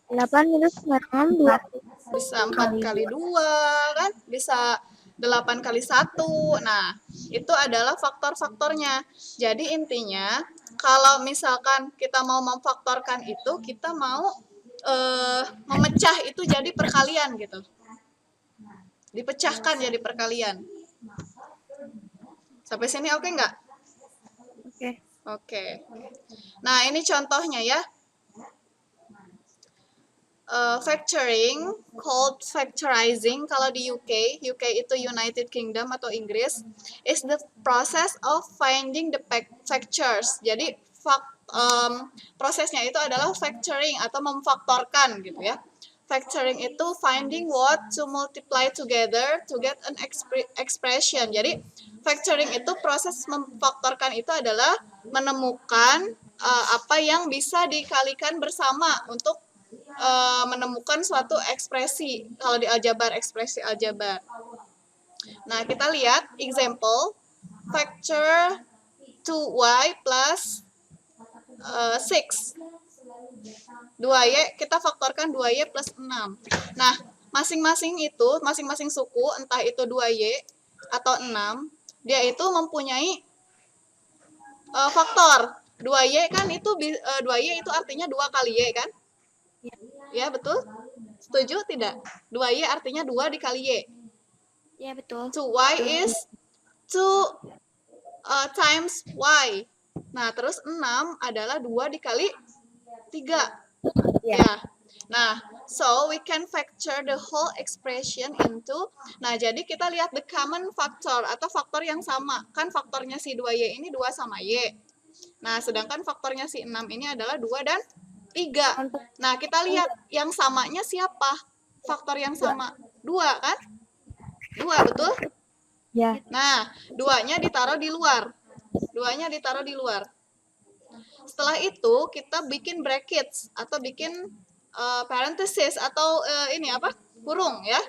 8 minus 6, 2. Bisa 4 kali 2, kan? Bisa 8 kali 1. Nah, itu adalah faktor-faktornya. Jadi intinya, kalau misalkan kita mau memfaktorkan itu, kita mau memecah itu jadi perkalian gitu. Dipecahkan jadi perkalian. Sampai sini oke nggak? Oke. Oke. Nah, ini contohnya ya. Factoring, called factorizing kalau di UK itu United Kingdom atau Inggris, is the process of finding the factors. Jadi prosesnya itu adalah factoring atau memfaktorkan gitu ya. Factoring itu finding what to multiply together to get an expression. Jadi factoring itu proses memfaktorkan itu adalah menemukan apa yang bisa dikalikan bersama untuk menemukan suatu ekspresi kalau di aljabar, ekspresi aljabar. Nah, kita lihat example factor 2y plus 6. 2y kita faktorkan 2y plus 6. Nah, masing-masing suku, entah itu 2y atau 6, dia itu mempunyai faktor. 2y kan itu 2y itu artinya 2 kali y kan? Ya, betul? Setuju tidak? 2y artinya 2 dikali y. Ya, betul. 2y is 2 times y. Nah, terus 6 adalah 2 dikali 3. Ya. Nah, so we can factor the whole expression into. Nah, jadi kita lihat the common factor atau faktor yang sama. Kan faktornya si 2y ini 2 sama y. Nah, sedangkan faktornya si 6 ini adalah 2 dan 3. Nah, kita lihat yang samanya siapa? Faktor yang sama. 2 kan? 2, betul? Ya. Nah, 2-nya ditaruh di luar. 2-nya ditaruh di luar. Setelah itu, kita bikin brackets atau bikin parenthesis atau ini apa? Kurung ya.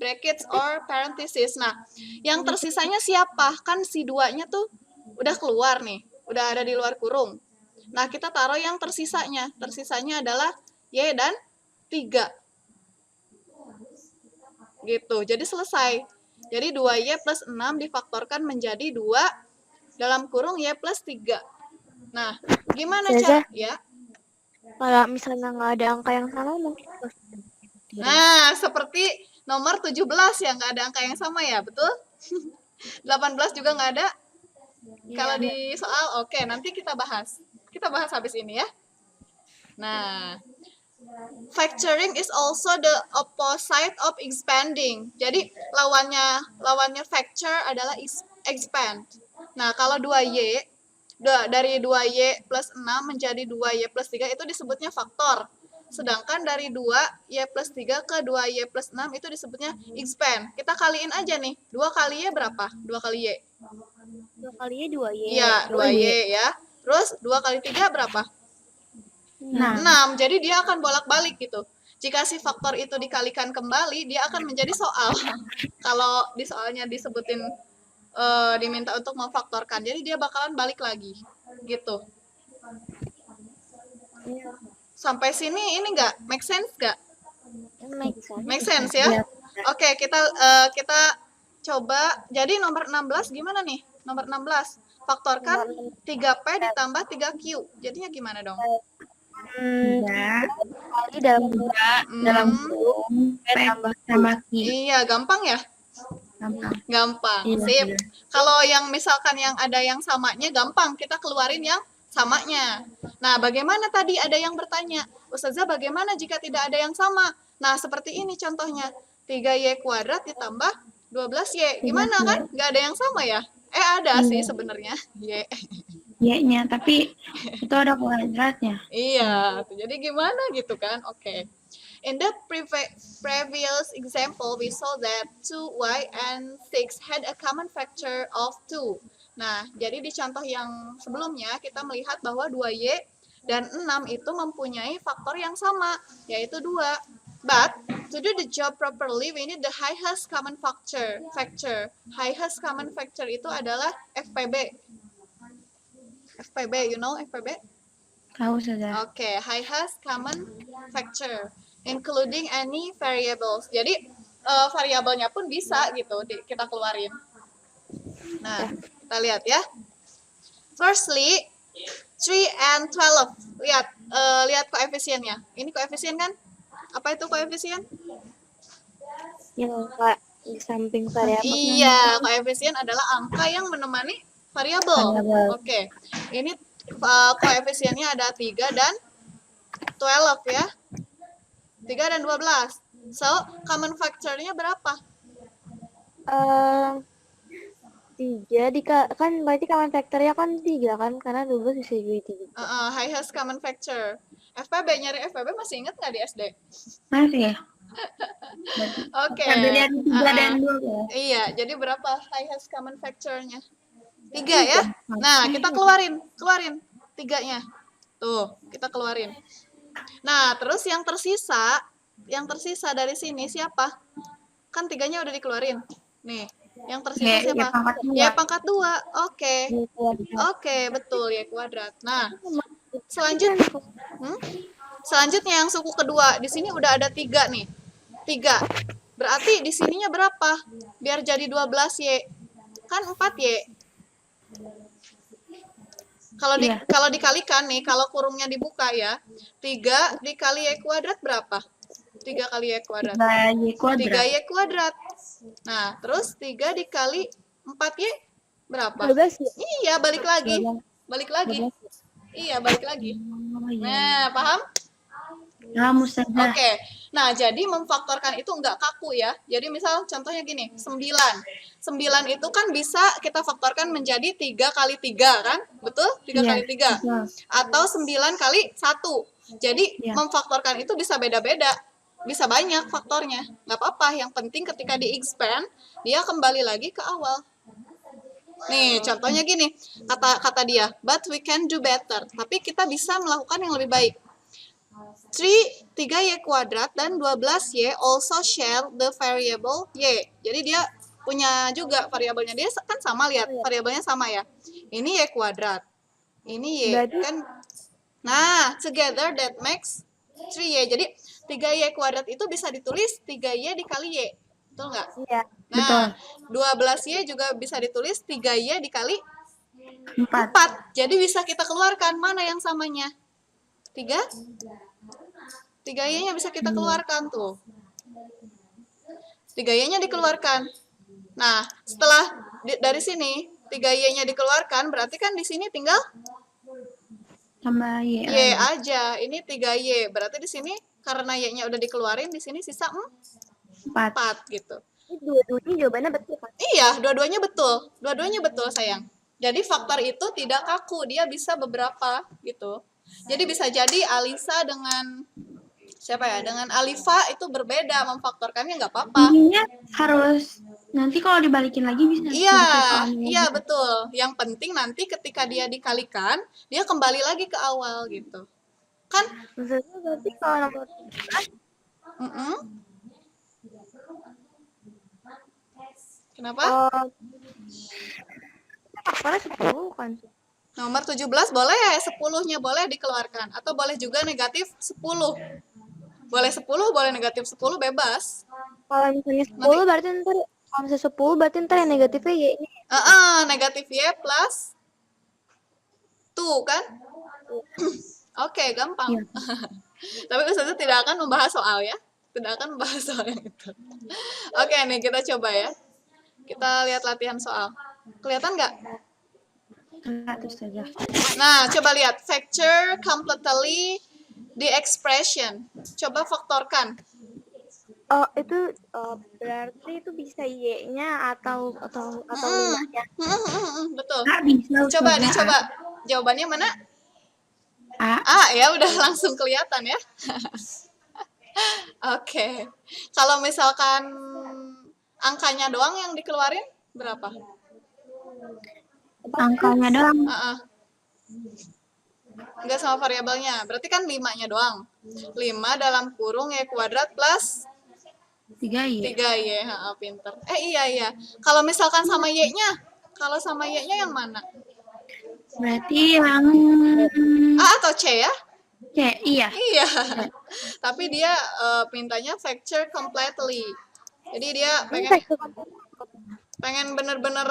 Brackets or parenthesis. Nah, yang tersisanya siapa? Kan si 2-nya tuh udah keluar nih. Udah ada di luar kurung. Nah, kita taruh yang tersisanya. Tersisanya adalah Y dan 3. Gitu. Jadi selesai. Jadi 2Y plus 6 difaktorkan menjadi 2 dalam kurung Y plus 3. Nah, gimana cara? Ya. Kalau misalnya nggak ada angka yang sama, mungkin. Nah, seperti nomor 17 ya, nggak ada angka yang sama ya, betul? 18 juga nggak ada? Kalau di soal, oke, nanti kita bahas. Kita bahas habis ini ya. Nah, factoring is also the opposite of expanding. Jadi lawannya factor adalah expand. Nah, kalau 2y dari 2y plus 6 menjadi 2y plus 3 itu disebutnya faktor. Sedangkan dari 2y plus 3 ke 2y plus 6 itu disebutnya expand. Kita kaliin aja nih. 2 kali y berapa? 2 kali y. 2 kali y 2y. Iya, 2y ya. Terus 2 kali 3 berapa? 6. Jadi dia akan bolak-balik gitu. Jika si faktor itu dikalikan kembali, dia akan menjadi soal. Kalau di soalnya disebutin diminta untuk memfaktorkan. Jadi dia bakalan balik lagi. Gitu. Sampai sini ini enggak make sense enggak? Make sense ya? Oke, kita coba. Jadi nomor 16 gimana nih? Nomor 16. Faktorkan 3P ditambah 3Q. Jadinya gimana dong? 3 kali dalam kurung P tambah Q. Iya, gampang ya? Gampang. Iya, Sip. Kalau yang misalkan yang ada yang samanya gampang, kita keluarin yang samanya. Nah, bagaimana tadi ada yang bertanya, Ustazah bagaimana jika tidak ada yang sama? Nah, seperti ini contohnya. 3y kuadrat ditambah 12y. Gimana kan? Nggak ada yang sama ya? Ada sih sebenarnya. Y-nya, tapi itu ada kuadratnya. Iya, jadi gimana gitu kan? Oke. In the previous example, we saw that 2y and 6 had a common factor of 2. Nah, jadi di contoh yang sebelumnya kita melihat bahwa 2y dan 6 itu mempunyai faktor yang sama, yaitu 2. But to do the job properly, we need the highest common factor. Highest common factor itu adalah FPB. FPB, you know FPB? Tahu saja. Oke, highest common factor, including any variables. Jadi variabelnya pun bisa gitu kita keluarin. Nah, kita lihat ya. Firstly, 3 and 12. Lihat koefisiennya. Ini koefisien kan? Apa itu koefisien? Yang kayak di samping variabel. Iya, koefisien adalah angka yang menemani variabel. Variabel. Oke. Ini koefisiennya ada 3 dan 12 ya. 3 dan 12. So, common factor-nya berapa? 3 kan berarti common factor-nya kan 3 kan, karena 12 bisa jadi 3. Highest common factor. FPB, nyari FPB masih inget nggak di SD? Masih ya? Oke. Dari 3 dan 2 ya? Iya, jadi berapa highest common factor-nya? 3 ya? Nah, kita keluarin 3-nya. Tuh, kita keluarin. Nah, terus yang tersisa dari sini siapa? Kan 3-nya udah dikeluarin. Nih, yang tersisa siapa? Y pangkat 2. Oke. Oke, betul, Y kuadrat. Nah, selanjutnya yang suku kedua. Di sini udah ada 3 nih. 3. Berarti di sininya berapa? Biar jadi 12Y. Kan 4Y. Kalau dikalikan nih, kalau kurungnya dibuka ya, 3 dikali Y kuadrat berapa? 3 kali Y kuadrat. 3Y kuadrat. Nah, terus 3 dikali 4Y berapa? 12 ya? Iya, balik lagi. Iya, balik lagi. Nah, paham? Oke. Nah, jadi memfaktorkan itu enggak kaku ya. Jadi misal contohnya gini, 9. 9 itu kan bisa kita faktorkan menjadi 3 kali 3 kan? Betul? 3 kali 3. Atau 9 kali 1. Jadi memfaktorkan itu bisa beda-beda. Bisa banyak faktornya. Nggak apa-apa. Yang penting ketika di-expand, dia kembali lagi ke awal. Nih, contohnya gini. Kata dia, but we can do better. Tapi kita bisa melakukan yang lebih baik. 3Y kuadrat dan 12Y also share the variable Y. Jadi dia punya juga variabelnya. Dia kan sama, lihat. Variabelnya sama ya. Ini Y kuadrat. Ini Y. Kan? Nah, together that makes 3Y. Jadi 3Y kuadrat itu bisa ditulis 3Y dikali Y. Betul nggak? Iya. Nah, 12Y juga bisa ditulis 3Y dikali 4. Jadi bisa kita keluarkan mana yang samanya? 3? 3Y-nya bisa kita keluarkan tuh. 3Y-nya dikeluarkan. Nah, setelah dari sini 3Y-nya dikeluarkan, berarti kan di sini tinggal tambah Y aja. Ini 3Y. Berarti di sini karena Y-nya udah dikeluarin, di sini sisa 4 gitu. Dua-duanya jawabannya betul kan? Iya, dua-duanya betul. Dua-duanya betul, sayang. Jadi faktor itu tidak kaku, dia bisa beberapa gitu. Jadi bisa jadi Alisa dengan siapa ya? Dengan Alifa itu berbeda, memfaktorkannya nggak apa-apa. Intinya harus nanti kalau dibalikin lagi bisa. Iya betul. Yang penting nanti ketika dia dikalikan, dia kembali lagi ke awal gitu. Kan? Maksudnya berarti kalau nomor 17, kenapa? Faktornya 10 kan? Nomor 17 boleh ya, 10-nya boleh dikeluarkan. Atau boleh juga negatif 10. Boleh 10, boleh negatif 10, bebas. Kalau misalnya 10 berarti ntar, kalau misalnya 10 berarti ntar yang negatifnya Y ini. Negatif Y plus 2 kan? Oke, gampang. Tapi Ustazah tidak akan membahas soal ya. Tidak akan membahas soal yang itu. Oke, nih kita coba ya. Kita lihat latihan soal. Kelihatan nggak? Nah, coba lihat. Factor completely the expression. Coba faktorkan. Oh, itu berarti itu bisa Y-nya atau 5-nya. Betul. Bisa, coba dicoba. Jawabannya mana? A ya, udah langsung kelihatan ya. Oke. Kalau misalkan angkanya doang yang dikeluarin berapa? Angkanya doang. Enggak sama variabelnya. Berarti kan 5-nya doang. 5 dalam kurung Y kuadrat plus 3Y. 3Y. Pinter. Iya. Kalau misalkan sama Y-nya? Kalau sama Y-nya yang mana? Berarti yang A atau C ya? C, iya. Iya. Tapi dia mintanya facture completely. Jadi dia pengen bener-bener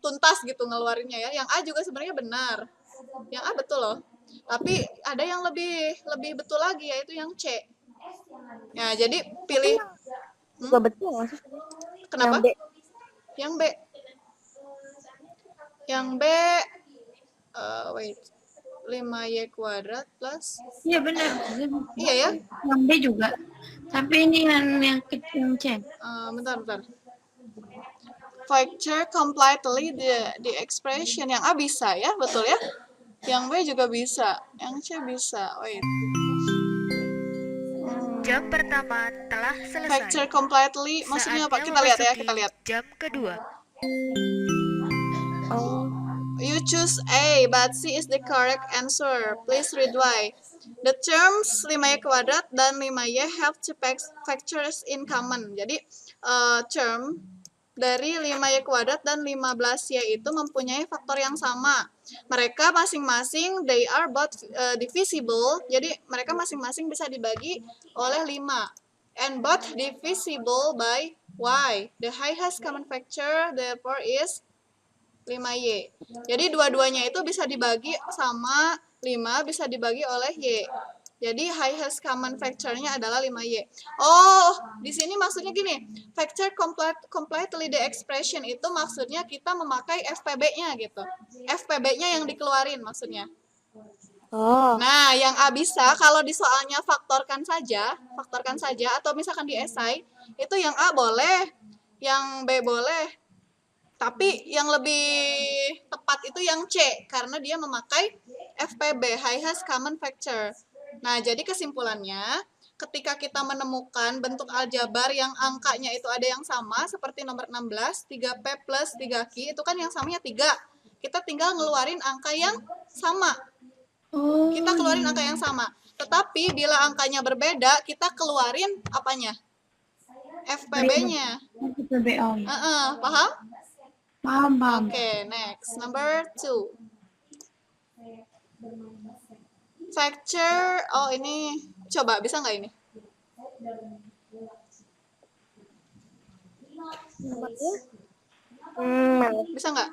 tuntas gitu ngeluarinnya ya. Yang A juga sebenarnya benar. Yang A betul loh. Tapi ada yang lebih betul lagi yaitu yang C. Ya, jadi pilih Juga betul nggak sih? kenapa? Yang B. Yang B. Yang B wait. 5y kuadrat plus Iya benar. iya ya. Yang B juga. Tapi ini yang kecil C. Bentar. Factor completely the expression. Yang A bisa ya, betul ya? Yang B juga bisa. Yang C bisa. Wait. Jam pertama telah selesai. Factor completely maksudnya apa? Saatnya Kita lihat ya, memasuki kita lihat. jam kedua. Oh, You choose A, but C is the correct answer. Please read why. The terms 5y kuadrat dan 5y have two factors in common. Jadi, term dari 5y kuadrat dan 15y itu mempunyai faktor yang sama. Mereka masing-masing, they are both divisible. Jadi, mereka masing-masing bisa dibagi oleh 5. And both divisible by y. The highest common factor, therefore, is 5y. Jadi dua-duanya itu bisa dibagi sama 5, bisa dibagi oleh y. Jadi highest common factor-nya adalah 5y. Oh, di sini maksudnya gini, factor completely the expression itu maksudnya kita memakai FPB-nya gitu. FPB-nya yang dikeluarin maksudnya. oh, Nah, yang A bisa kalau di soalnya faktorkan saja atau misalkan di esai, itu yang A boleh, yang B boleh. Tapi yang lebih tepat itu yang C, karena dia memakai FPB, highest common factor. Nah, jadi kesimpulannya, ketika kita menemukan bentuk aljabar yang angkanya itu ada yang sama, seperti nomor 16, 3P plus 3Q, itu kan yang samanya 3. Kita tinggal ngeluarin angka yang sama. Oh. Kita keluarin angka yang sama. Tetapi bila angkanya berbeda, kita keluarin apanya? FPB-nya. FPB, oh ya. Paham? Paham. Okay, next. Number 2. Factor, oh ini, coba bisa nggak ini? Bisa nggak?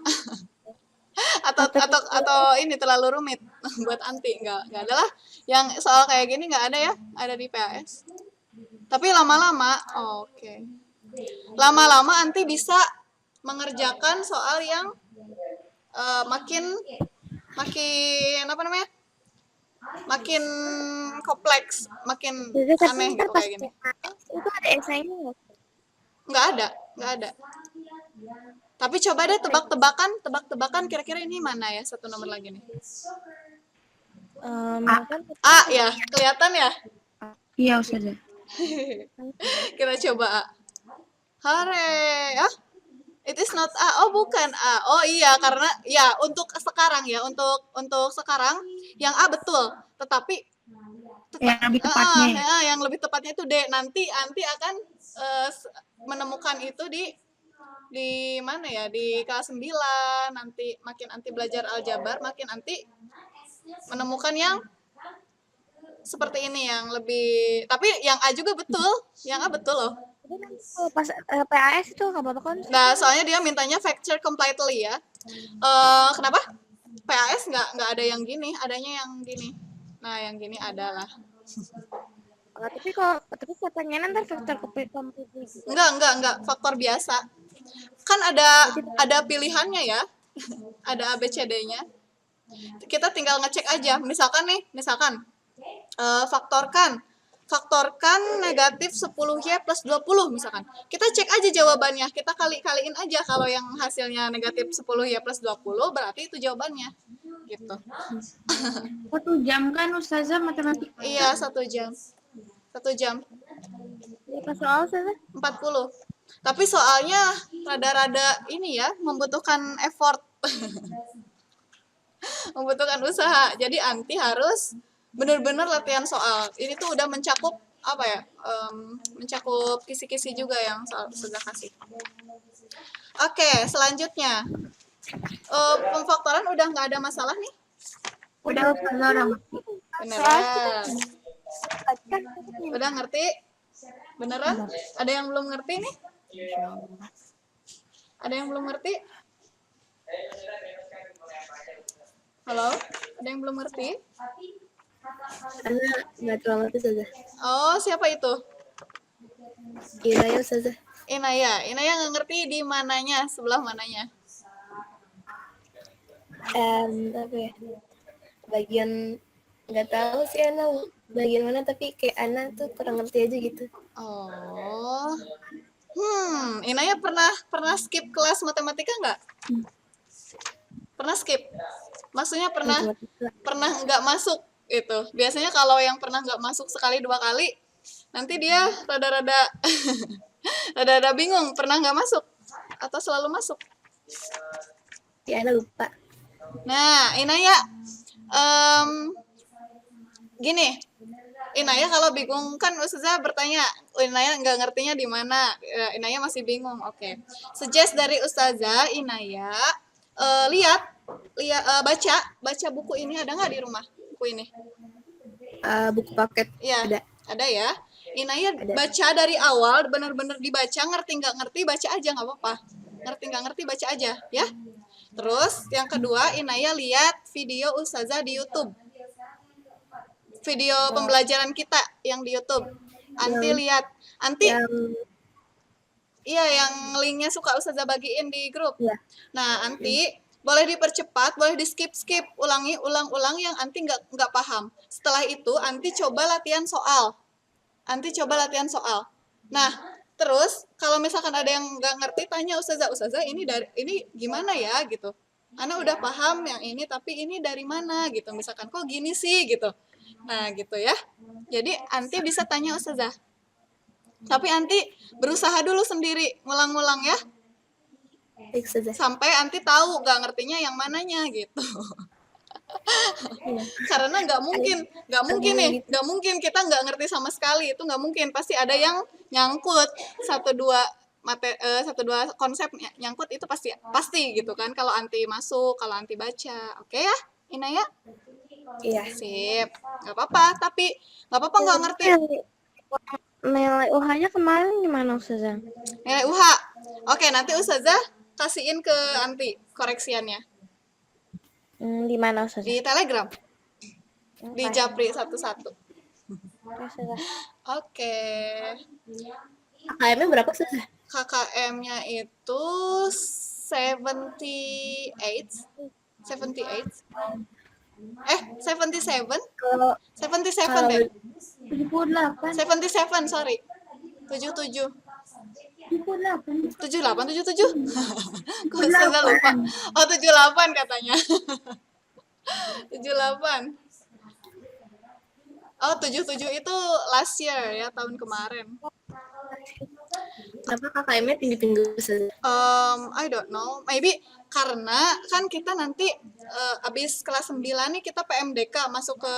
atau ini terlalu rumit buat anti? Nggak ada lah. Yang soal kayak gini nggak ada ya? Ada di PAS. Tapi lama-lama, oke. Lama-lama anti bisa mengerjakan soal yang makin apa namanya? Makin kompleks, makin aneh gitu kayak gini. itu ada esainya nggak? Nggak ada. Tapi coba deh tebak-tebakan kira-kira ini mana ya satu nomor lagi nih. Kan A ya, kelihatan ya? Iya Ustazah. Kita coba A. Hore, ah? It is not A. Oh, bukan A. Oh iya, karena ya untuk sekarang ya, untuk sekarang yang A betul. Tetapi Yang lebih tepatnya. yang lebih tepatnya itu D. Nanti akan menemukan itu di mana ya? Di kelas 9. Nanti makin anti belajar aljabar, makin anti menemukan yang seperti ini yang lebih, tapi yang A juga betul. Yang A betul loh. kalau pas PAS itu nggak apa-apa kan? Nah, soalnya dia mintanya factor completely ya. Kenapa? PAS nggak ada yang gini, adanya yang gini. Nah, yang gini adalah. Tapi katanya nanti faktor kompetisi gitu. Enggak, faktor biasa. Kan ada pilihannya ya. Ada ABCD-nya. Kita tinggal ngecek aja. Misalkan faktorkan negatif 10y plus 20 misalkan. Kita cek aja jawabannya. Kita kaliin aja kalau yang hasilnya negatif 10y plus 20 berarti itu jawabannya. Gitu. 1 jam kan Ustazah matematika? Iya, 1 jam. 1 jam. Berapa soal saya? 40. Tapi soalnya rada-rada ini ya, membutuhkan effort. Membutuhkan usaha. Jadi anti harus benar-benar latihan soal. Ini tuh udah mencakup apa ya? Mencakup kisi-kisi juga yang sudah kasih. Oke, selanjutnya Pemfaktoran udah nggak ada masalah nih? Udah Ustazah udah ngerti. Beneran? Kan Udah ngerti? Beneran? Ada yang belum ngerti nih? Ada yang belum ngerti? Halo? Ada yang belum ngerti? karena nggak terlalu ngerti saja. Oh, siapa itu? Iya ya saja. Inaya. Inaya nggak ngerti di mananya, sebelah mananya. Apa ya? Bagian nggak tahu sih Ana bagian mana tapi kayak Ana tuh kurang ngerti aja gitu. Oh. Inaya pernah skip kelas matematika nggak? Pernah skip? Maksudnya pernah nggak masuk itu. Biasanya kalau yang pernah nggak masuk sekali 2 kali, nanti dia rada-rada rada-rada bingung. Pernah nggak masuk atau selalu masuk? Ya Ana lupa. Nah, Inaya, gini, Inaya kalau bingung kan Ustazah bertanya, Inaya nggak ngertinya di mana, Inaya masih bingung. Oke, suggest dari Ustazah, Inaya baca buku ini, ada nggak di rumah buku ini? Buku paket Iya, ada. ada ya. Inaya Ada. baca dari awal, benar-benar dibaca, ngerti nggak ngerti baca aja nggak apa-apa. Ngerti nggak ngerti baca aja, ya. Terus yang kedua, Inaya lihat video Ustazah di YouTube. Video pembelajaran kita yang di YouTube. Anti lihat. Anti, Yang iya yang linknya suka Ustazah bagiin di grup. ya. Nah, Anti boleh dipercepat, boleh di skip, ulangi, ulang yang Anti nggak paham. Setelah itu, Anti coba latihan soal. Nah, terus kalau misalkan ada yang nggak ngerti, tanya Ustazah, ini gimana ya gitu. Ana udah paham yang ini, tapi ini dari mana gitu. Misalkan kok gini sih gitu. Nah, gitu ya. Jadi Anti bisa tanya Ustazah. Tapi Anti berusaha dulu sendiri, ngulang-ngulang ya. Baik saja. Sampai Anti tahu nggak ngertinya yang mananya gitu. Karena nggak mungkin kita nggak ngerti sama sekali, itu nggak mungkin, pasti ada yang nyangkut satu dua konsep nyangkut, itu pasti gitu kan kalau Anti masuk, kalau Anti baca. Oke ya Inaya? Iya. Sip, nggak apa-apa, tapi nggak apa-apa nggak ngerti. Nilai UH-nya kemarin gimana Ustazah? Nilai UH, oke, nanti Ustazah kasihin ke Anti koreksiannya Di mana Ustazah? di Telegram, di Japri 11. Ustazah. Oke. KM-nya berapa Ustazah? KKM-nya itu 77 Kalau 77 deh. 78. 77, sorry. 77. 78. 77. Kok Ustazah lupa? Oh, 78 katanya. 78. Oh, 77 itu last year ya, tahun kemarin. Kenapa KKM-nya tinggi-tinggi Ustazah? I don't know. Maybe karena kan kita nanti abis kelas 9 nih kita PMDK masuk ke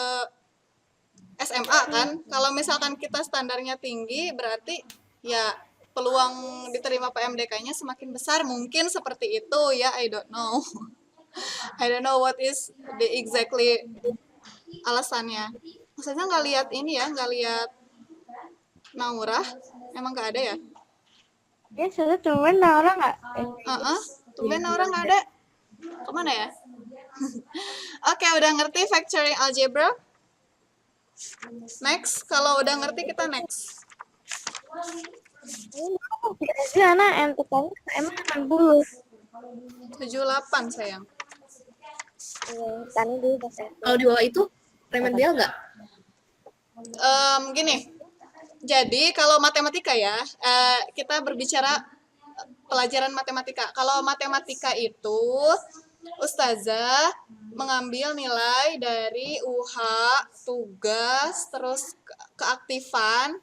SMA kan. Kalau misalkan kita standarnya tinggi, berarti ya peluang diterima PMDK-nya semakin besar. Mungkin seperti itu ya, I don't know. I don't know what is the exactly alasannya. Maksudnya nggak lihat ini ya, nggak lihat Naura. Emang nggak ada ya? Ya Ustazah tumben Naura nggak? Tumben Naura nggak ada. Kemana ya? Oke, udah ngerti factoring algebra? Next, kalau udah ngerti kita next. Jadi anak MTK-nya emang 60. 78 sayang. Tani dulu pas Kalau di bawah itu remedial nggak? Gini, jadi kalau matematika ya, kita berbicara pelajaran matematika. Kalau matematika itu, Ustazah mengambil nilai dari UH, tugas, terus keaktifan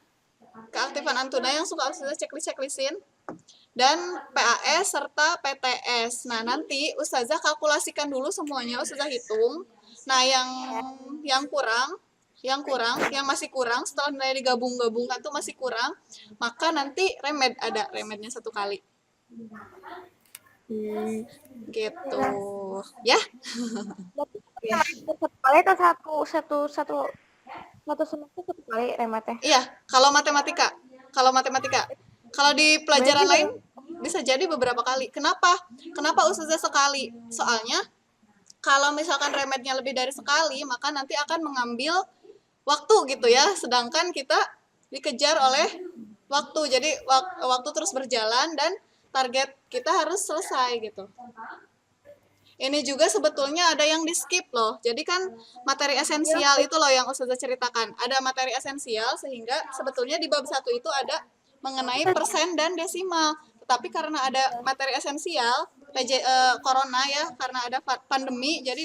Antuna yang suka Ustazah checklist-checklistin, dan PAS serta PTS. Nah, nanti Ustazah kalkulasikan dulu semuanya, Ustazah hitung. Nah, yang masih kurang setelah nilai digabung-gabungkan tuh masih kurang, maka nanti remednya 1 kali. Gitu. Ya, Berarti satu kali atau satu semester satu kali rematnya? iya, kalau matematika. Kalau di pelajaran Berarti lain bisa jadi beberapa kali. Kenapa? Kenapa Ustazah sekali? Soalnya kalau misalkan remetnya lebih dari sekali, maka nanti akan mengambil waktu gitu ya. Sedangkan kita dikejar oleh waktu. Jadi waktu terus berjalan dan target kita harus selesai gitu. Ini juga sebetulnya ada yang di skip loh. Jadi kan materi esensial itu loh yang Ustazah ceritakan. Ada materi esensial sehingga sebetulnya di bab 1 itu ada mengenai persen dan desimal. Tetapi karena ada materi esensial, corona ya, karena ada pandemi, jadi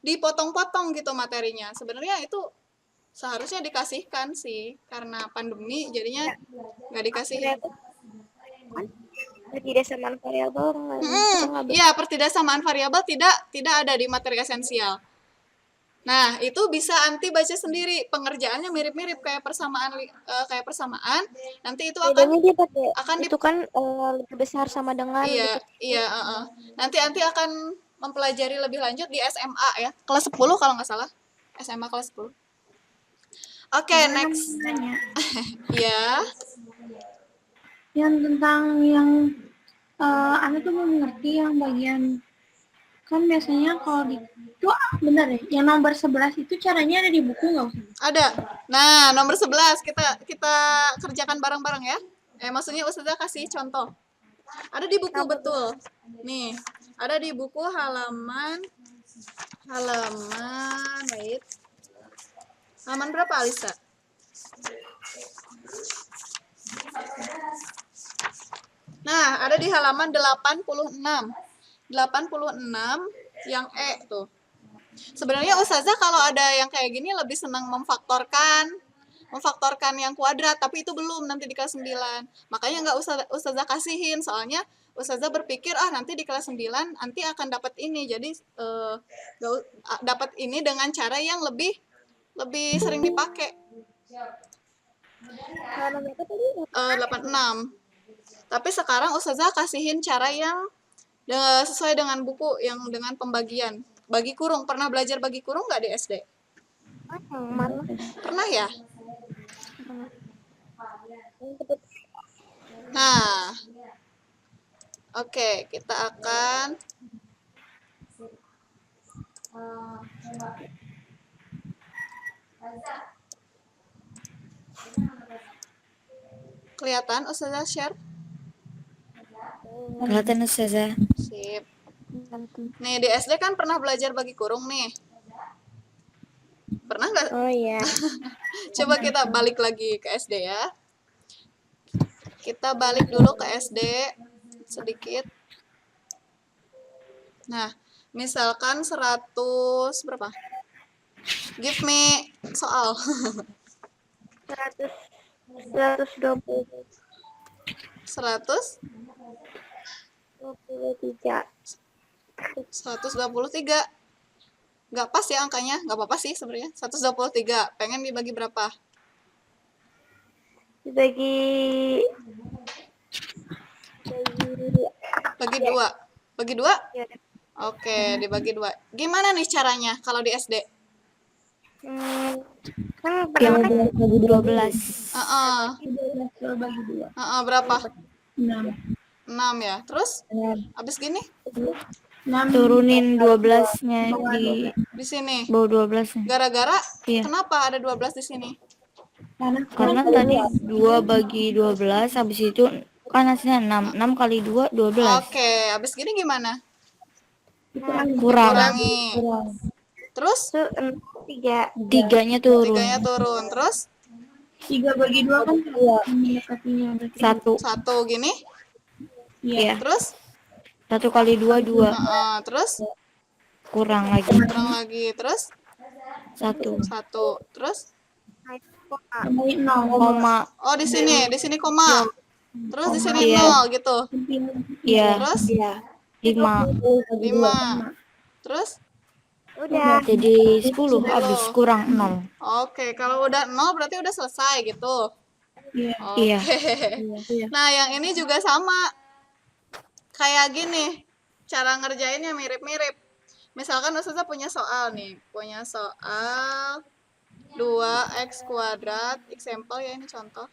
dipotong-potong gitu materinya. Sebenarnya itu seharusnya dikasihkan sih, karena pandemi jadinya nggak dikasih. Pertidaksamaan variabel Iya, pertidaksamaan variabel tidak ada di materi esensial. Nah, itu bisa anti baca sendiri. Pengerjaannya mirip-mirip kayak persamaan. Nanti itu bedanya dia pakai akan itu kan lebih besar sama dengan iya, gitu. iya, Nanti akan mempelajari lebih lanjut di SMA ya. Kelas 10 kalau nggak salah. SMA kelas 10. Oke, next. Nanya. Ya. Yang tentang yang Anda tuh mau mengerti yang bagian kan biasanya kalau di itu benar ya yang nomor 11 itu caranya ada di buku nggak usah? Ada. Nah, nomor 11 kita kerjakan bareng-bareng ya. Maksudnya Ustazah kasih contoh. Ada di buku betul. Nih, ada di buku halaman wait. Halaman berapa Alisa? Nah, ada di halaman 86. 86 yang E tuh. Sebenarnya Ustazah kalau ada yang kayak gini lebih senang memfaktorkan yang kuadrat, tapi itu belum nanti di kelas 9. Makanya nggak Ustazah kasihin, soalnya Ustazah berpikir nanti di kelas 9 nanti akan dapat ini. Jadi dapat ini dengan cara yang lebih sering dipakai. 86. Tapi sekarang Ustazah kasihin cara yang sesuai dengan buku yang dengan pembagian. Bagi kurung, pernah belajar bagi kurung nggak di SD? Mana? Pernah ya? Nah, oke, kita akan kelihatan Ustazah share? Kelihatan Ustazah. Sip. Nih, di SD kan pernah belajar bagi kurung nih. Pernah nggak? Oh iya. Coba kita balik lagi ke SD ya. Kita balik dulu ke SD sedikit. Nah, misalkan 100 berapa? Give me soal. 123. 123. Nggak pas ya angkanya, nggak apa-apa sih sebenarnya. 123. Pengen dibagi berapa? Dibagi Bagi 2. Bagi 2? ya. Oke, dibagi 2. Gimana nih caranya kalau di SD? Kan pertama kan Bagi 12. Bagi 2. Berapa? 6. 6 ya. Terus? Habis gini? 6 Turunin 12-nya Di sini. bawah 12-nya. Gara-gara Iya. kenapa ada 12 di sini? Karena tadi 2 bagi 12 habis itu kan hasilnya 6. 6 kali 2 12. Oke, habis gini gimana? Kurang. Kurangi. Terus? 3. 3-nya turun. 3-nya turun. Terus? 3 bagi 2 kan mendekatinya berarti 1. 1 gini? Iya. Terus? 1 kali 2 2. Terus? Kurang lagi. Kurang lagi. Terus? 1. 1. Terus? tambahin 0. Koma. Oh, di sini koma. Terus di sini Iya. 0 gitu. Iya. Terus? 5. 5. Terus? Udah. Jadi 10 habis kurang 0. Oke, kalau udah 0 berarti udah selesai gitu. Iya. Oke. Iya. Nah, yang ini juga sama. Kayak gini. cara ngerjainnya mirip-mirip. Misalkan Ustazah punya soal nih, punya soal 2x kuadrat, example ya, ini contoh.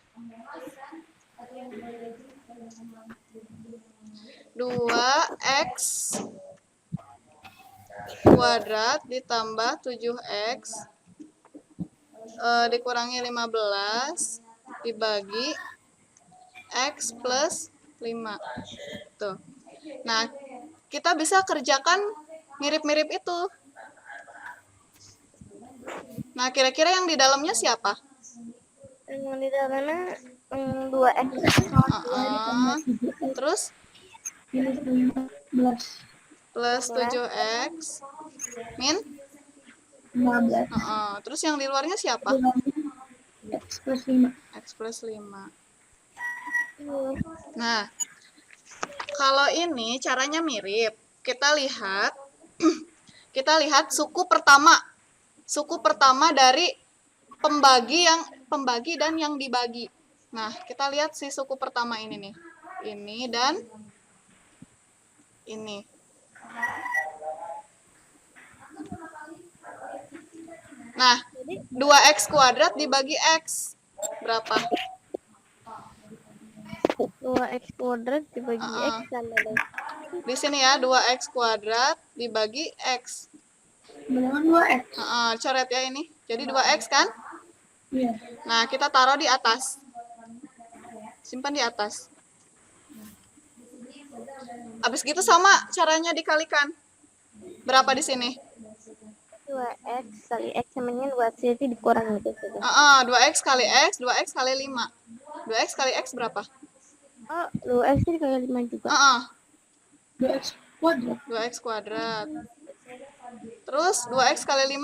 2x kuadrat ditambah 7x dikurangi 15 dibagi x plus 5. Tuh. Nah, kita bisa kerjakan mirip-mirip itu. Nah, kira-kira yang di dalamnya siapa? Yang di dalamnya 2x. Terus Minus 15. plus 7x min 15. Terus yang di luarnya siapa? X plus 5. X plus 5. Nah, kalau ini caranya mirip. Kita lihat suku pertama. Suku pertama dari pembagi dan yang dibagi. Nah, kita lihat si suku pertama ini nih. Ini dan ini. Nah, 2x kuadrat dibagi x berapa? 2x kuadrat dibagi x sama dengan Di sini ya, 2x kuadrat dibagi x. Dengan 2x. Coret ya ini. Jadi 2x kan? Iya. Nah, kita taruh di atas. Simpan di atas. Habis gitu sama caranya dikalikan. Berapa di sini? 2x kali x namanya 2x itu dikurangi gitu. 2x kali x, 2x kali 5. 2x kali x berapa? Oh, 2x itu kali 5 juga. 2x kuadrat. 2x kuadrat. Terus 2x kali 5?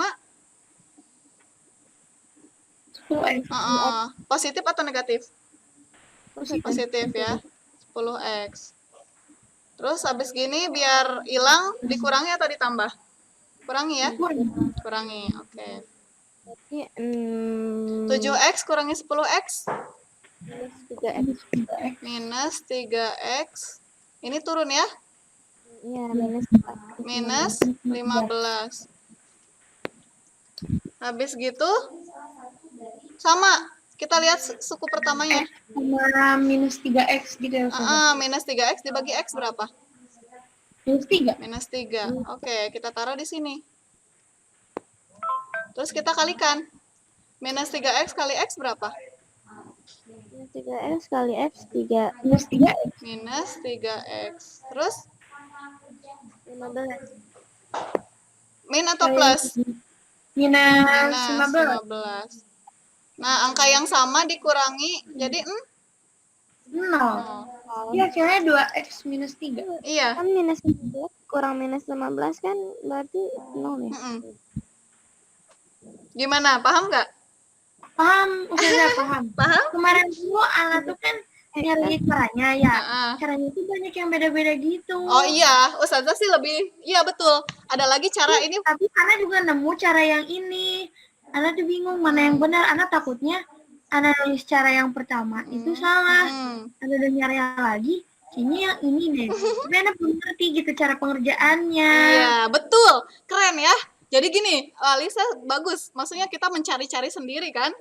10x. Positif atau negatif? Positif. Positif ya. 10x. Terus habis gini biar hilang dikurangi atau ditambah? Kurangi ya? Kurangi, oke. Berarti 7x kurangi 10x? minus 3x. Minus 3x. Ini turun ya? Iya, minus 4. Minus 15. Habis gitu, sama. Kita lihat suku pertamanya. Sama minus 3x gitu ya. Minus 3x dibagi x berapa? Minus 3. Minus 3. Oke, kita taruh di sini. Terus kita kalikan. Minus 3x kali x berapa? Minus 3x kali x 3. Minus 3x. Minus 3x. Terus 15. min atau plus? Minus Minus 15. 15. Nah, angka yang sama dikurangi jadi 0. Iya, akhirnya 2x minus 3. Iya. Kan minus 15 kurang minus 15 kan berarti 0 ya? Gimana? Paham nggak? Paham, Ustazah paham. Paham? Kemarin dulu Ala tuh kan nyari caranya ya. Caranya tuh banyak yang beda-beda gitu. Oh iya, Ustazah sih lebih, iya betul. Ada lagi cara ini. Tapi Ana juga nemu cara yang ini. Ana tuh bingung mana yang benar. Ana takutnya Ana nulis cara yang pertama itu salah. Ana udah nyari lagi, kayaknya yang ini deh. Tapi Ana belum ngerti gitu cara pengerjaannya. Iya, betul. Keren ya. Jadi gini, Lisa bagus. Maksudnya kita mencari-cari sendiri kan?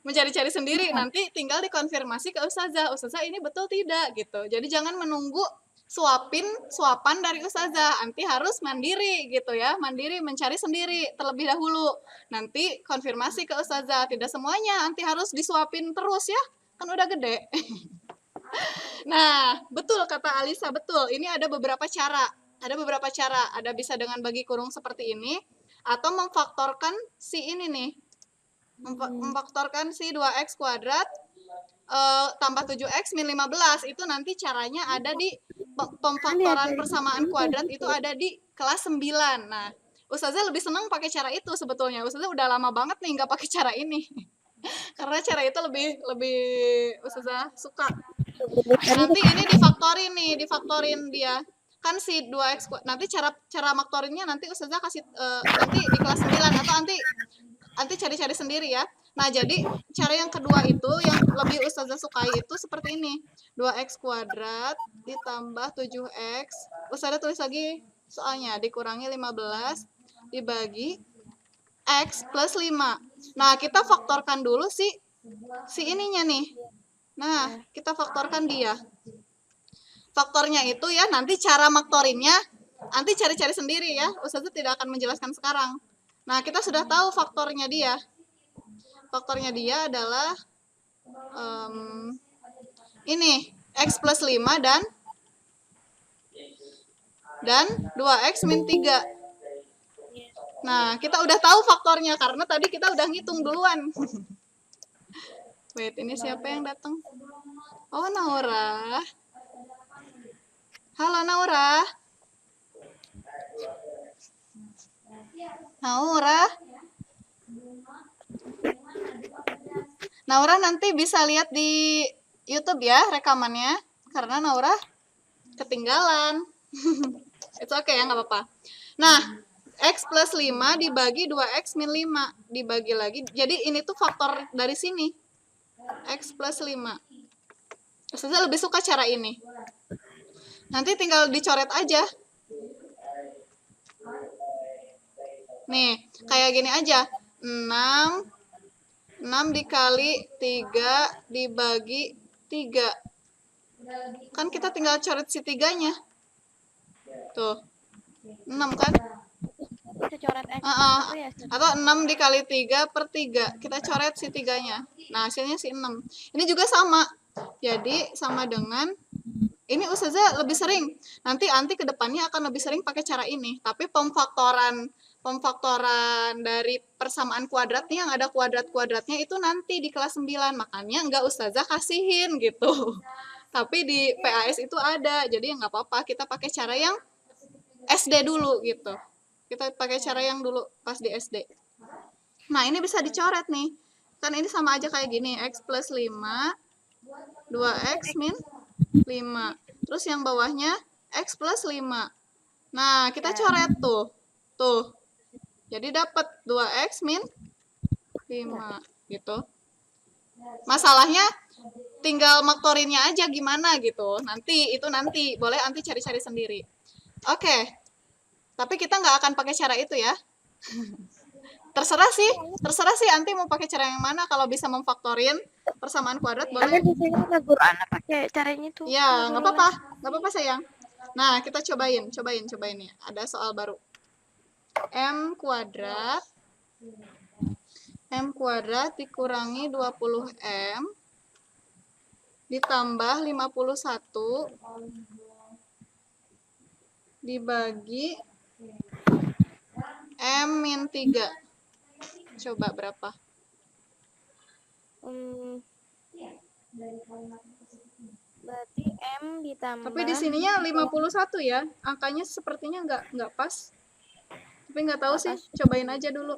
Mencari-cari sendiri, nanti tinggal dikonfirmasi ke Ustazah. Ustazah ini betul tidak gitu. Jadi jangan menunggu suapan dari Ustazah. Nanti harus mandiri gitu ya. Mandiri mencari sendiri terlebih dahulu. Nanti konfirmasi ke Ustazah. Tidak semuanya nanti harus disuapin terus ya. Kan udah gede. Nah, betul kata Alisa, betul. Ini ada beberapa cara. Ada bisa dengan bagi kurung seperti ini. Atau memfaktorkan si ini nih. Memfaktorkan si 2x kuadrat tambah 7x min 15. Itu nanti caranya ada di pemfaktoran persamaan kuadrat itu ada di kelas 9. Nah, Ustazah lebih senang pakai cara itu sebetulnya. Ustazah udah lama banget nih nggak pakai cara ini. Karena cara itu lebih Ustazah suka. Nanti ini difaktorin dia. Kan si 2x nanti cara maktorinnya nanti Ustazah kasih nanti di kelas 9 atau nanti cari-cari sendiri ya. Nah, jadi cara yang kedua itu yang lebih Ustazah sukai itu seperti ini. 2x kuadrat ditambah 7x. Ustazah tulis lagi soalnya, dikurangi 15 dibagi x plus 5. Nah, kita faktorkan dulu si ininya nih. Nah, kita faktorkan dia. Faktornya itu ya, nanti cara faktorinnya nanti cari-cari sendiri ya. Ustazah tidak akan menjelaskan sekarang. Nah, kita sudah tahu faktornya dia. Faktornya dia adalah ini, x plus 5 dan 2x min 3. Nah, kita udah tahu faktornya karena tadi kita udah ngitung duluan. Wait, ini siapa yang datang? Oh, Naura. Halo, Naura. Naura nanti bisa lihat di YouTube ya rekamannya, karena Naura ketinggalan. It's okay ya, nggak apa-apa. Nah, x plus 5 dibagi 2x min 5. Dibagi lagi, jadi ini tuh faktor dari sini. X plus 5. Saya lebih suka cara ini. Nanti tinggal dicoret aja. Nih, kayak gini aja. 6 dikali 3 dibagi 3. Kan kita tinggal coret si 3-nya. Tuh. 6 kan? Kita coret X ya. Atau 6 dikali 3 per 3. Kita coret si 3-nya. Nah, hasilnya si 6. Ini juga sama. Jadi, sama dengan ini Ustazah lebih sering. Nanti ke depannya akan lebih sering pakai cara ini. Tapi pemfaktoran dari persamaan kuadrat nih yang ada kuadrat-kuadratnya itu nanti di kelas 9. Makanya enggak Ustazah kasihin gitu. Tapi di PAS itu ada. Jadi nggak apa-apa, kita pakai cara yang SD dulu gitu. Kita pakai cara yang dulu pas di SD. Nah, ini bisa dicoret nih. Kan ini sama aja kayak gini, x plus 5, 2x min 5. Terus yang bawahnya x plus 5. Nah, kita coret tuh. Tuh. Jadi dapat 2x min 5 gitu. Masalahnya tinggal maktorinnya aja gimana gitu. Nanti boleh nanti cari-cari sendiri. Oke. Tapi kita nggak akan pakai cara itu ya. Terserah sih nanti mau pakai cara yang mana. Kalau bisa memfaktorin persamaan kuadrat boleh. Karena di sini ada guru anak pakai caranya tuh. Ya, nggak apa-apa sayang. Nah, kita cobain ya. Ada soal baru. M kuadrat dikurangi 20M ditambah 51 dibagi M min 3. Coba berapa? Berarti M ditambah. Tapi di sininya 51 ya. Angkanya sepertinya nggak pas. Tapi nggak tahu sih. Cobain aja dulu.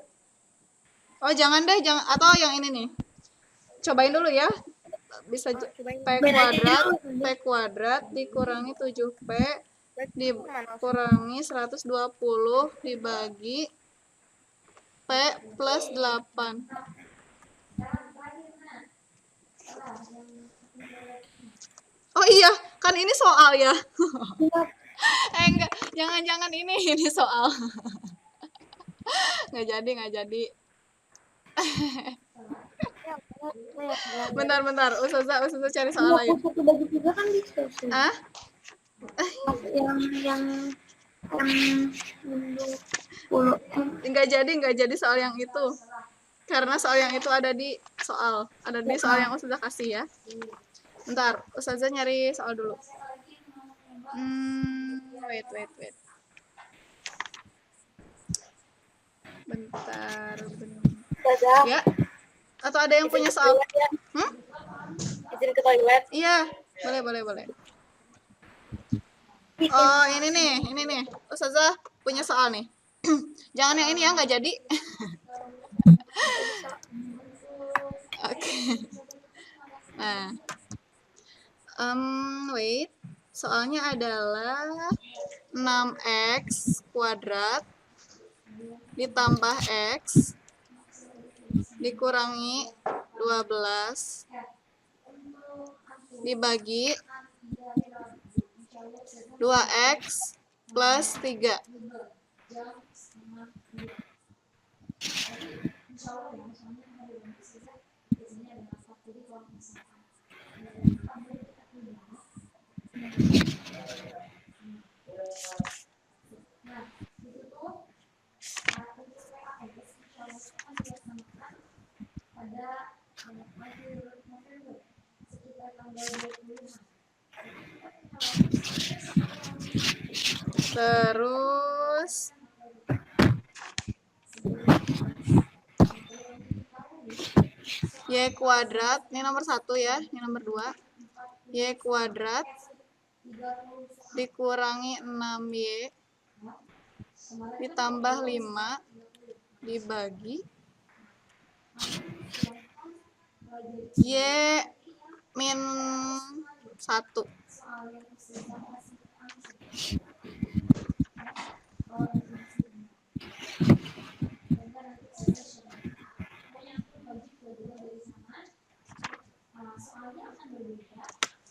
Oh, jangan atau yang ini nih. Cobain dulu ya. Bisa P kuadrat dikurangi 7P dikurangi 120 dibagi P plus 8. Oh iya, kan ini soal ya. Enggak, jangan ini soal. Nggak jadi. Bentar, Ustazah cari soal lain. 21 bagi 3 kan bisa. Ah? Yang 10. Nggak jadi soal yang itu. Karena soal yang itu ada di soal yang Ustazah kasih ya. Bentar, Ustazah nyari soal dulu. Wait. Bentar. Ya. Atau ada yang punya soal? Izin ke toilet. Iya, boleh. Oh, ini nih. Ustazah punya soal nih. Jangan yang ini ya, nggak jadi. Oke. Nah. Wait. Soalnya adalah 6x kuadrat ditambah x dikurangi 12 dibagi 2x plus 3. Terus y kuadrat, ini nomor 1 ya, ini nomor 2. Y kuadrat dikurangi 6y ditambah 5 dibagi y min 1.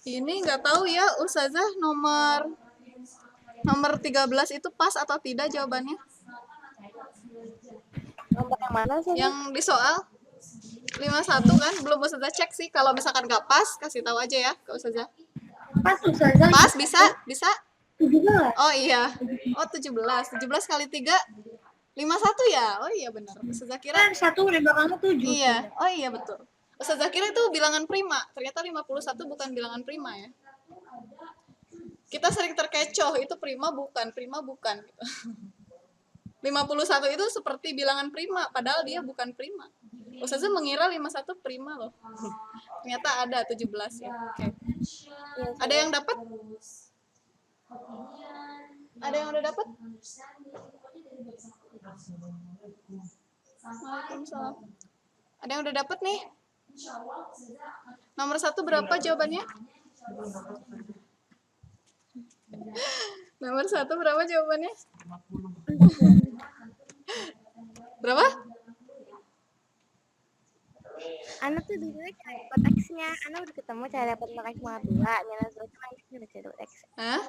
Ini nggak tahu ya, Ustazah nomor 13 itu pas atau tidak jawabannya? Nomor yang mana sih? Yang di soal 51 kan? Belum Ustazah cek sih. Kalau misalkan nggak pas, kasih tahu aja ya ke Ustazah. Pas Ustazah. Pas, bisa? 17. Oh iya. Oh 17 kali 3 51 ya? Oh iya benar. Ustazah kira Kan 1 di belakangnya 7. iya. Oh iya betul. Ustazah kira itu bilangan prima. Ternyata 51 bukan bilangan prima ya. Kita sering terkecoh, itu prima bukan gitu. 51 itu seperti bilangan prima, padahal dia bukan prima. Ustazah mengira 51 prima loh. Ternyata ada 17 ya. Oke. Ada yang dapat? Ada yang udah dapat? Waalaikumsalam. Ada yang udah dapat nih? Nomor 1 berapa jawabannya? Nomor 1 berapa jawabannya? Berapa? Ana tuh dulu cara dapat X-nya. Ana udah ketemu cara dapat X -2. Nyala Zoe cuma X udah cara dapat X. Hah?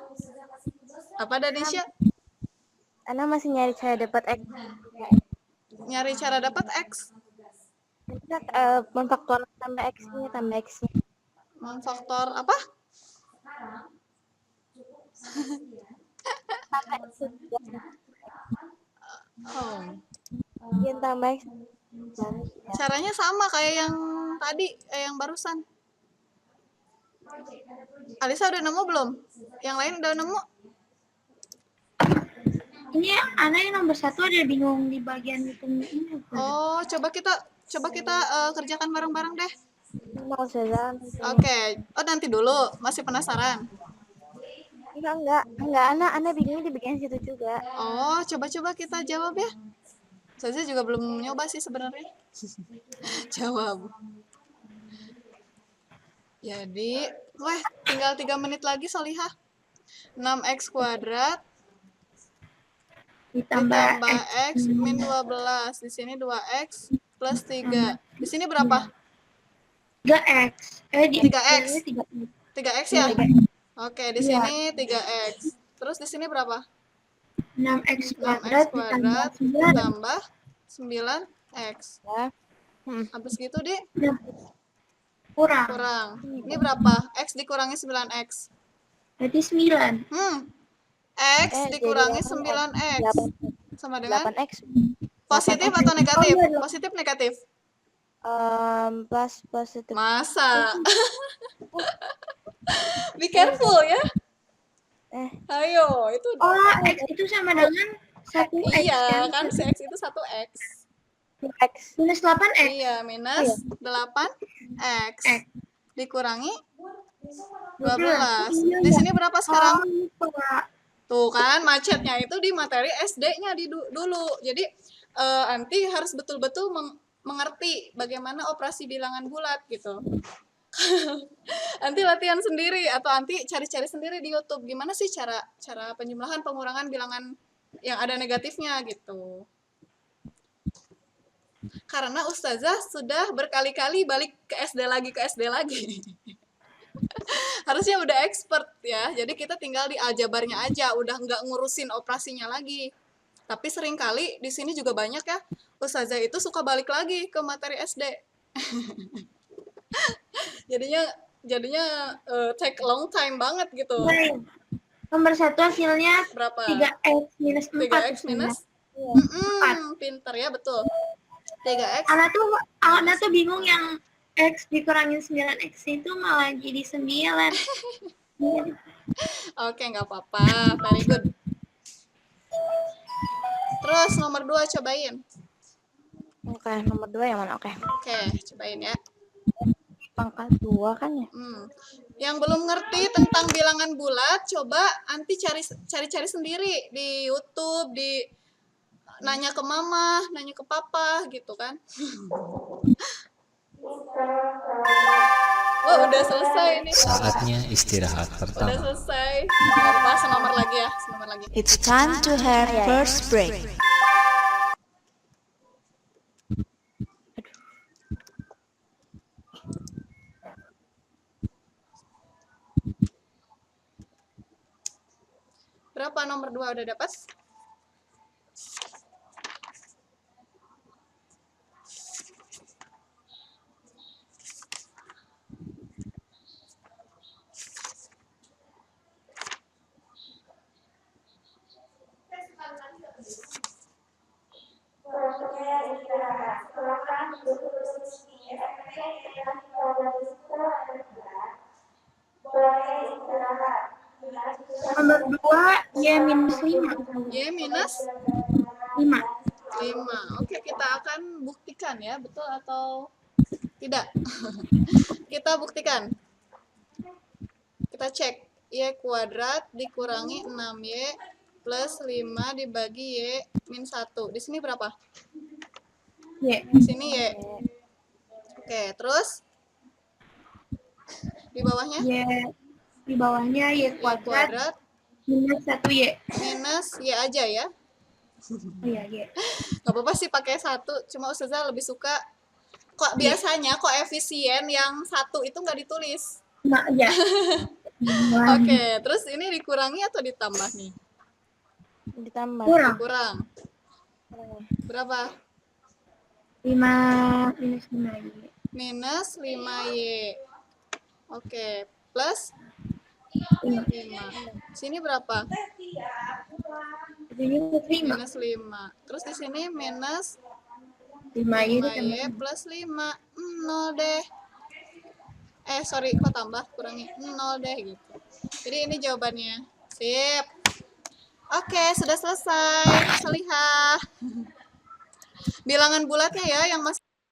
Apa Danisha? Ana masih nyari cara dapat X. Nyari cara dapat X. Kita memfaktor tambah X-nya, Memfaktor apa? Tambah X. Oh. Yang tambah X. Caranya sama kayak yang tadi, yang barusan. Alisa udah nemu belum? Yang lain udah nemu? Ini Ana yang nomor 1 ada bingung di bagian hitung ini. Oh, coba kita kerjakan bareng-bareng deh. Mau Ustazah. Oke. Oh, nanti dulu. Masih penasaran? Enggak. Ana bingungnya di bagian situ juga. Oh, coba-coba kita jawab ya. Saya juga belum nyoba sih sebenarnya. Jawab. Jadi, tinggal 3 menit lagi Solihah. 6x kuadrat ditambah x min 12. Di sini 2x plus 3. Di sini berapa? 3x. 3x. 3x. 3x ya? Oke, di sini 3x. Terus di sini berapa? 6x 6x kuadrat kuadrat ditambah 9x. Ya. Habis gitu, Dik? Kurang. Ini berapa? X dikurangi 9x. Berarti 9. X dikurangi jadi 9x. Sama dengan 8x. positif atau negatif? Oh, iya. Positif, negatif? Plus positif. Masa? Be careful ya. Ayo, itu Oh, x itu sama dengan 1x iya kan, si X itu 1x. X. Minus 8x. Iya, minus 8x dikurangi 12. Di sini berapa sekarang? Tuh kan, macetnya itu di materi SD-nya dulu. Jadi nanti harus betul-betul mengerti bagaimana operasi bilangan bulat gitu. Nanti latihan sendiri atau nanti cari-cari sendiri di YouTube gimana sih cara penjumlahan pengurangan bilangan yang ada negatifnya gitu. Karena Ustazah sudah berkali-kali balik ke SD lagi. Harusnya udah expert ya. Jadi kita tinggal di aljabarnya aja, udah nggak ngurusin operasinya lagi. Tapi seringkali di sini juga banyak ya, Ustazah itu suka balik lagi ke materi SD. jadinya take long time banget gitu. Nah, nomor 1 hasilnya Berapa? 3x minus 4. 3x minus? Pinter ya, betul. 3x. Ana tuh bingung yang x dikurangin 9x itu malah jadi 9. Oke, nggak apa-apa. Very good. Terus nomor 2 cobain. Oke, nomor 2 yang mana? Oke. Oke, cobain ya. Pangkat 2 kan ya? Yang belum ngerti tentang bilangan bulat, coba nanti cari-cari sendiri di YouTube, nanya ke mama, nanya ke papa gitu kan. Oh, udah selesai nih. Saatnya istirahat Udah pertama. selesai. Nggak apa-apa, senomor lagi ya, senomor lagi. It's time to have first break. Berapa nomor 2 udah dapat? Nomor 2 y minus 5. Y minus 5. 5. Oke, kita akan buktikan ya, betul atau tidak. Kita buktikan. Kita cek. Y kuadrat dikurangi 6Y plus 5 dibagi Y min 1. Di sini berapa? Y. Di sini Y. Oke, terus di bawahnya? Di bawahnya y Y kuadrat kuadrat minus 1y. minus Y aja ya. Oh iya, y. Gak apa-apa sih pakai 1, cuma Ustazah lebih suka kok biasanya koefisien yang 1 itu nggak ditulis. Nah, ya. Oke, terus ini dikurangi atau ditambah nih? Ditambah. Kurang. Berapa? 5 minus 5y. Minus 5Y. Oke, plus 5. Sini berapa? Ini minus 5. Minus 5. Terus di sini minus 5y 5Y plus 5. 0 deh. Sorry, kok tambah? Kurangi 0 deh gitu. Jadi ini jawabannya. Sip. Oke, sudah selesai. Selihah. Bilangan bulatnya ya yang masih